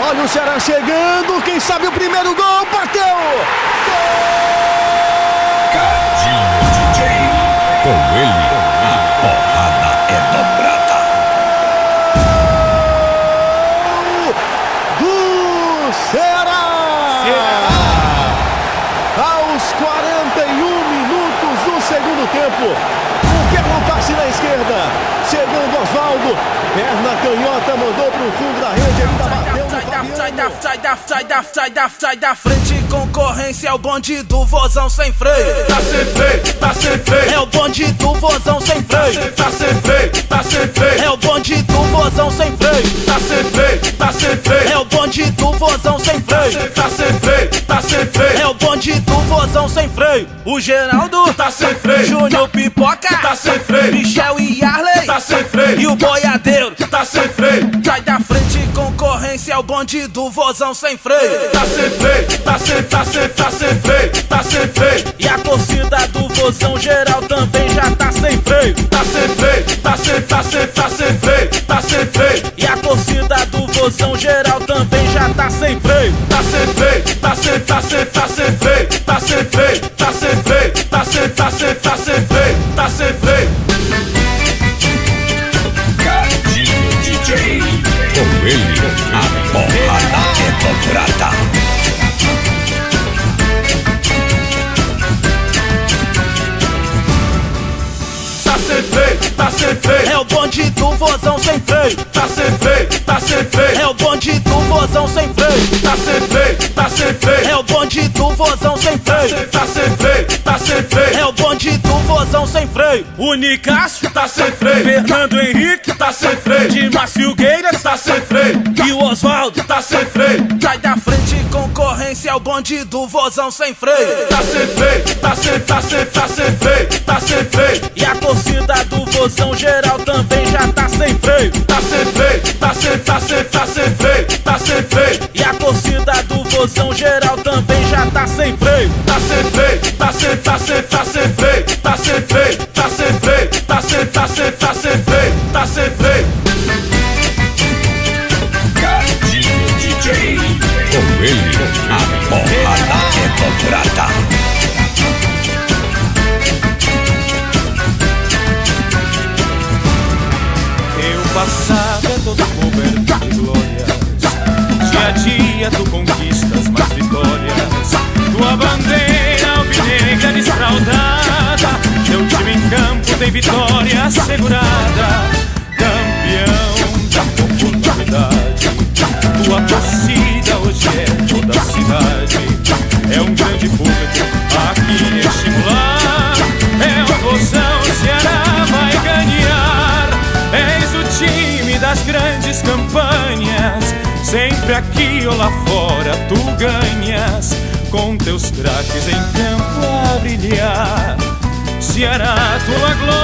Olha o Ceará chegando, quem sabe o primeiro gol, bateu! Gol! Cadinho DJ, com ele, a porrada é dobrada. Do Ceará! Aos 41 minutos do segundo tempo, um belo passe na esquerda, chegando Osvaldo, perna canhota, mandou pro fundo da rede, ainda bateu no Fabiano. Sai da frente, concorrência é o bonde do vozão sem freio. Tá sem freio, tá sem freio. É o bonde do vozão sem freio. Tá sem freio, tá sem freio. É o bonde do vozão sem freio. Tá sem freio, tá sem freio. É o bonde do vozão sem freio. Tá sem freio, tá sem freio. É o bonde do vozão sem freio. O Geraldo tá sem freio. Júnior Pipoca tá sem freio. Michel e Arley tá sem freio. E o boiadeiro tá sem freio. Sai da frente, concorrência é o bonde do vozão sem freio. Tá sem freio, tá sem freio, tá sem freio. E a torcida do vozão geral também já tá sem freio. Tá sem freio, tá sem freio, tá sem freio. E a torcida do vozão geral também já tá sem freio. Tá sem freio, tá sem freio, tá sem freio, tá sem freio, tá sem freio, tá sem freio, tá sem freio. Cadinho DJ, com ele, a porrada é dobrada. Tá sem freio, tá sem freio. É o bonde do vozão sem freio. Tá sem freio, tá sem freio. É o bonde do vozão sem freio. Tá sem freio, tá sem freio. É o bonde do vozão sem freio. Tá sem freio, tá sem freio. É o bonde do vozão sem freio. O Nicásio tá sem freio. Fernando Henrique tá sem freio. Dimas Filgueiras tá sem freio. E o Osvaldo tá sem freio. Sai da frente, concorrência é o bonde do vozão sem freio. Tá sem freio, tá sem freio, tá sem freio. E a torcida do vozão geral também já tá sem freio. Tá sem freio, tá sem freio, tá sem freio. E a torcida do vozão geral também já tá sem freio. Tá sem freio, tá sem freio, tá sem freio, tá sem freio, tá sem freio, tá sem freio. Cadinho DJ, com ele, a porrada é dobrada. Passado é todo coberto de glórias. Dia a dia tu conquistas mais vitórias. Tua bandeira alvinegra desfraldada. Teu time em campo tem vitória assegurada. Campeão da popularidade. Tua torcida hoje é toda a cidade. É um grande público aqui estimular. É um vozão, Ceará vai ganhar. És o time das grandes campanhas. Sempre aqui ou lá fora tu ganhas. Com teus craques em campo a brilhar. Ceará, tua glória